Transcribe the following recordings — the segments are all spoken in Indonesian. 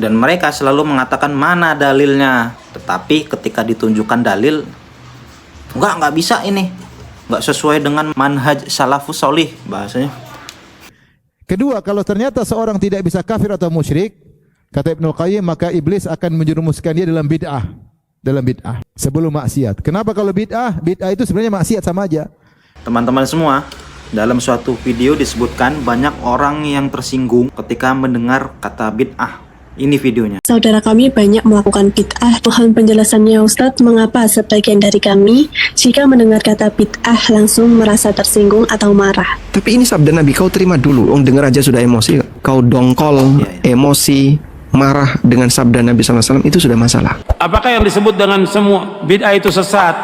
Dan mereka selalu mengatakan mana dalilnya. Tetapi ketika ditunjukkan dalil, nggak bisa ini. Nggak sesuai dengan manhaj salafus solih bahasanya. Kedua, kalau ternyata seorang tidak bisa kafir atau musyrik, kata Ibnu Qayyim, maka iblis akan menjerumuskan dia dalam bid'ah. Dalam bid'ah sebelum maksiat. Kenapa kalau bid'ah? Bid'ah itu sebenarnya maksiat sama aja. Teman-teman semua, dalam suatu video disebutkan banyak orang yang tersinggung ketika mendengar kata bid'ah. Ini videonya. Saudara kami banyak melakukan bid'ah. Mohon penjelasannya Ustadz, mengapa sebagian dari kami jika mendengar kata bid'ah langsung merasa tersinggung atau marah? Tapi ini sabda Nabi, kau terima dulu. Dengar aja sudah emosi. Kau dongkol, emosi, marah dengan sabda Nabi SAW, itu sudah masalah. Apakah yang disebut dengan semua bid'ah itu sesat,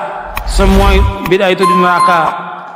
semua bid'ah itu di neraka,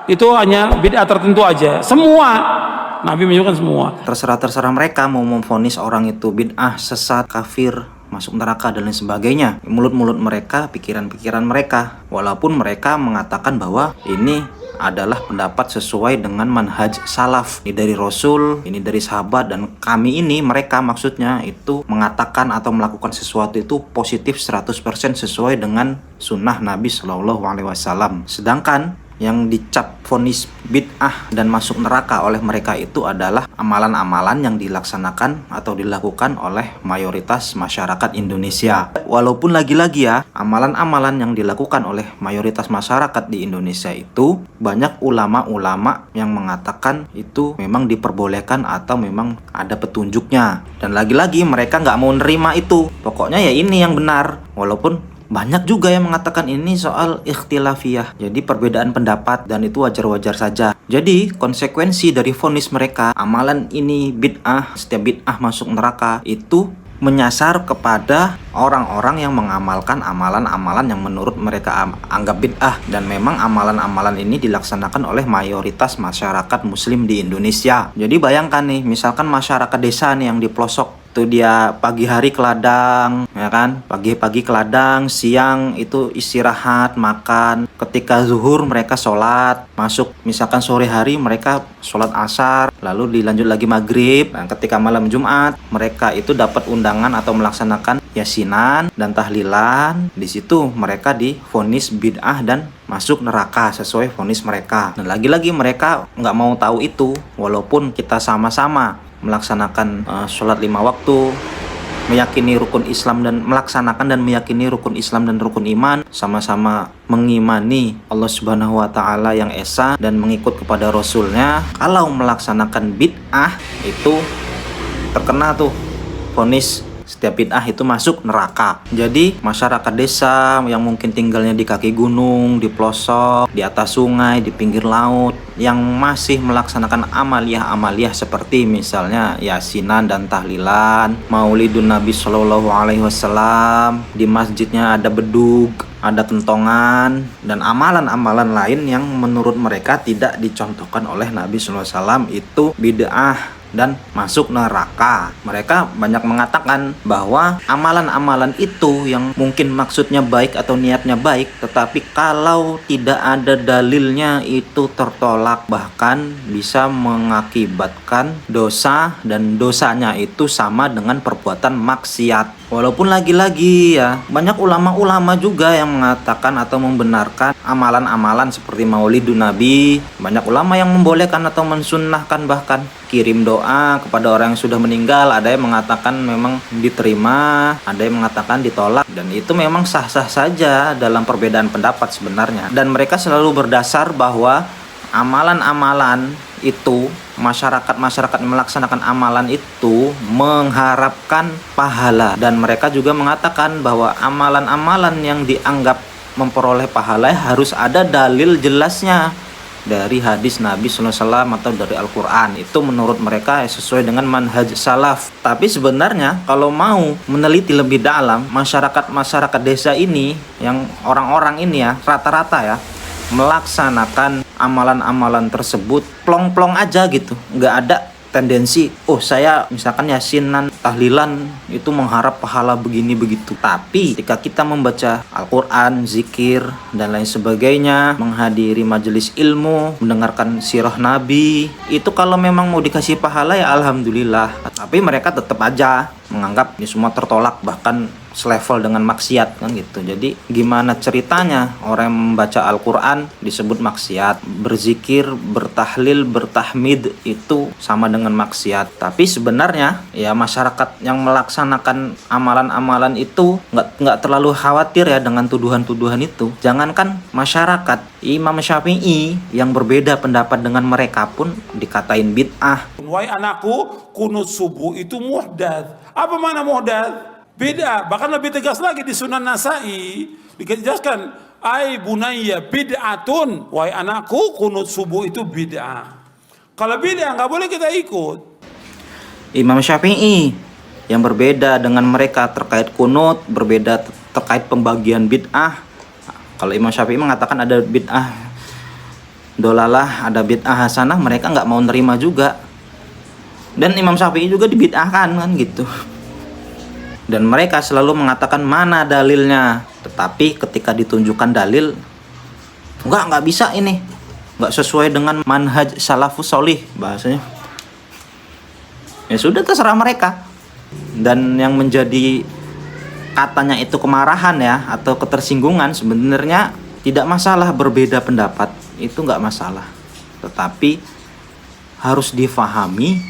itu hanya bid'ah tertentu aja? Semua Nabi menyebutkan semua. Terserah mereka mau memvonis orang itu bid'ah, sesat, kafir, masuk neraka dan lain sebagainya. Mulut-mulut mereka, pikiran-pikiran mereka. Walaupun mereka mengatakan bahwa ini adalah pendapat sesuai dengan manhaj salaf. Ini dari Rasul, ini dari sahabat, dan kami ini, mereka maksudnya itu mengatakan atau melakukan sesuatu itu positif 100% sesuai dengan sunnah Nabi SAW. Sedangkan yang dicap vonis bid'ah dan masuk neraka oleh mereka itu adalah amalan-amalan yang dilaksanakan atau dilakukan oleh mayoritas masyarakat Indonesia. Walaupun lagi-lagi ya, amalan-amalan yang dilakukan oleh mayoritas masyarakat di Indonesia itu banyak ulama-ulama yang mengatakan itu memang diperbolehkan atau memang ada petunjuknya. Dan lagi-lagi mereka nggak mau nerima itu. Pokoknya ya ini yang benar. Walaupun banyak juga yang mengatakan ini soal ikhtilafiyah, jadi perbedaan pendapat, dan itu wajar-wajar saja. Jadi konsekuensi dari vonis mereka, amalan ini bid'ah, setiap bid'ah masuk neraka, itu menyasar kepada orang-orang yang mengamalkan amalan-amalan yang menurut mereka anggap bid'ah. Dan memang amalan-amalan ini dilaksanakan oleh mayoritas masyarakat muslim di Indonesia. Jadi bayangkan nih, misalkan masyarakat desa nih yang di pelosok, itu dia pagi hari ke ladang, ya kan, pagi-pagi ke ladang, siang itu istirahat, makan, ketika zuhur mereka sholat, masuk misalkan sore hari mereka sholat asar, lalu dilanjut lagi maghrib. Nah, ketika malam Jumat mereka itu dapat undangan atau melaksanakan yasinan dan tahlilan. Di situ mereka divonis bid'ah dan masuk neraka sesuai vonis mereka. Dan lagi-lagi mereka nggak mau tahu itu, walaupun kita sama-sama melaksanakan sholat 5 waktu, meyakini rukun Islam dan melaksanakan dan meyakini rukun Islam dan rukun iman, sama-sama mengimani Allah Subhanahu wa Ta'ala yang esa dan mengikut kepada Rasulnya. Kalau melaksanakan bid'ah itu terkena tuh vonis setiap bid'ah itu masuk neraka. Jadi masyarakat desa yang mungkin tinggalnya di kaki gunung, di pelosok, di atas sungai, di pinggir laut, yang masih melaksanakan amaliyah-amaliyah seperti misalnya yasinan dan tahlilan, maulidun Nabi SAW, di masjidnya ada bedug, ada kentongan, dan amalan-amalan lain yang menurut mereka tidak dicontohkan oleh Nabi SAW itu bid'ah dan masuk neraka. Mereka banyak mengatakan bahwa amalan-amalan itu yang mungkin maksudnya baik atau niatnya baik, tetapi kalau tidak ada dalilnya itu tertolak, bahkan bisa mengakibatkan dosa, dan dosanya itu sama dengan perbuatan maksiat. Walaupun lagi-lagi ya, banyak ulama-ulama juga yang mengatakan atau membenarkan amalan-amalan seperti maulidun Nabi. Banyak ulama yang membolehkan atau mensunnahkan bahkan kirim doa kepada orang yang sudah meninggal. Ada yang mengatakan memang diterima, ada yang mengatakan ditolak, dan itu memang sah-sah saja dalam perbedaan pendapat sebenarnya. Dan mereka selalu berdasar bahwa amalan-amalan itu, masyarakat yang melaksanakan amalan itu mengharapkan pahala, dan mereka juga mengatakan bahwa amalan-amalan yang dianggap memperoleh pahala harus ada dalil jelasnya dari hadis Nabi SAW atau dari Al-Quran. Itu menurut mereka sesuai dengan manhaj salaf. Tapi sebenarnya kalau mau meneliti lebih dalam, masyarakat desa ini, yang orang-orang ini ya, rata-rata ya melaksanakan amalan-amalan tersebut plong-plong aja gitu, nggak ada tendensi, oh saya misalkan yasinan, tahlilan itu mengharap pahala begini begitu. Tapi ketika kita membaca Al-Quran, zikir dan lain sebagainya, menghadiri majelis ilmu, mendengarkan sirah Nabi, itu kalau memang mau dikasih pahala ya alhamdulillah. Tapi mereka tetap aja menganggap ini semua tertolak, bahkan selevel dengan maksiat kan gitu. Jadi gimana ceritanya orang yang membaca Al-Quran disebut maksiat, berzikir, bertahlil, bertahmid itu sama dengan maksiat. Tapi sebenarnya ya masyarakat yang melaksanakan amalan-amalan itu nggak terlalu khawatir ya dengan tuduhan-tuduhan itu. Jangankan masyarakat, Imam Syafi'i yang berbeda pendapat dengan mereka pun dikatain bid'ah. Wahai anakku, kunut subuh itu muhdats. Apa makna muhdats? Bid'ah. Bahkan lebih tegas lagi di Sunan Nasai dijelaskan, ai bunayya bid'atun. Wahai anakku, kunut subuh itu bid'ah. Kalau bid'ah nggak boleh kita ikut. Imam Syafi'i yang berbeda dengan mereka terkait kunut, berbeda terkait pembagian bid'ah. Kalau Imam Syafi'i mengatakan ada bid'ah dolalah, ada bid'ah hasanah, mereka nggak mau nerima juga. Dan Imam Syafi'i juga dibid'ahkan kan gitu. Dan mereka selalu mengatakan mana dalilnya. Tetapi ketika ditunjukkan dalil, nggak bisa ini, nggak sesuai dengan manhaj salafus solih bahasanya. Ya sudah, terserah mereka. Dan yang menjadi katanya itu kemarahan ya atau ketersinggungan, sebenarnya tidak masalah berbeda pendapat, itu nggak masalah. Tetapi harus difahami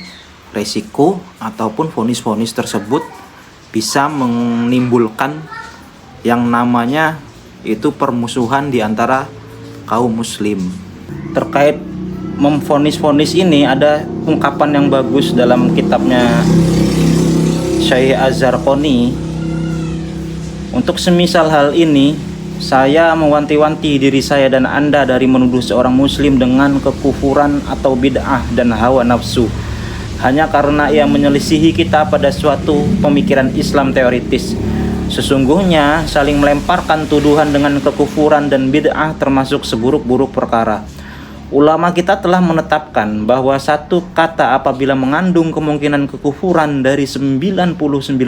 resiko ataupun vonis-vonis tersebut bisa menimbulkan yang namanya itu permusuhan di antara kaum muslim. Terkait memvonis-vonis ini ada ungkapan yang bagus dalam kitabnya Syekh Az-Zarqani. Untuk semisal hal ini, saya mewanti-wanti diri saya dan Anda dari menuduh seorang muslim dengan kekufuran atau bid'ah dan hawa nafsu hanya karena ia menyelisihi kita pada suatu pemikiran Islam teoritis. Sesungguhnya saling melemparkan tuduhan dengan kekufuran dan bid'ah termasuk seburuk-buruk perkara. Ulama kita telah menetapkan bahwa satu kata apabila mengandung kemungkinan kekufuran dari 99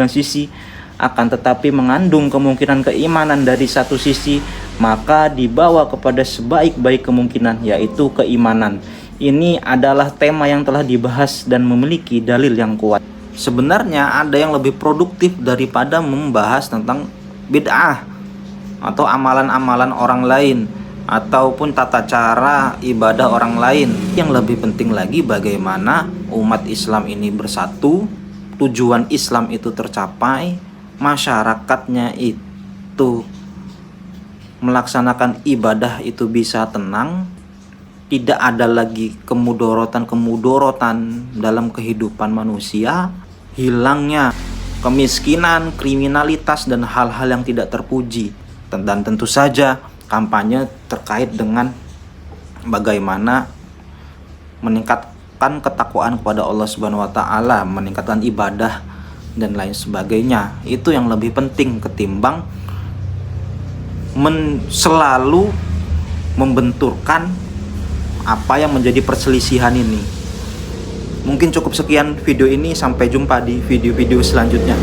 sisi, akan tetapi mengandung kemungkinan keimanan dari satu sisi, maka dibawa kepada sebaik-baik kemungkinan, yaitu keimanan. Ini adalah tema yang telah dibahas dan memiliki dalil yang kuat. Sebenarnya ada yang lebih produktif daripada membahas tentang bid'ah atau amalan-amalan orang lain ataupun tata cara ibadah orang lain. Yang lebih penting lagi bagaimana umat Islam ini bersatu, tujuan Islam itu tercapai, masyarakatnya itu melaksanakan ibadah itu bisa tenang, tidak ada lagi kemudorotan dalam kehidupan manusia, hilangnya kemiskinan, kriminalitas, dan hal-hal yang tidak terpuji. Dan tentu saja kampanye terkait dengan bagaimana meningkatkan ketakwaan kepada Allah Subhanahu wa taala, meningkatkan ibadah dan lain sebagainya. Itu yang lebih penting ketimbang selalu membenturkan apa yang menjadi perselisihan ini. Mungkin cukup sekian video ini, sampai jumpa di video-video selanjutnya.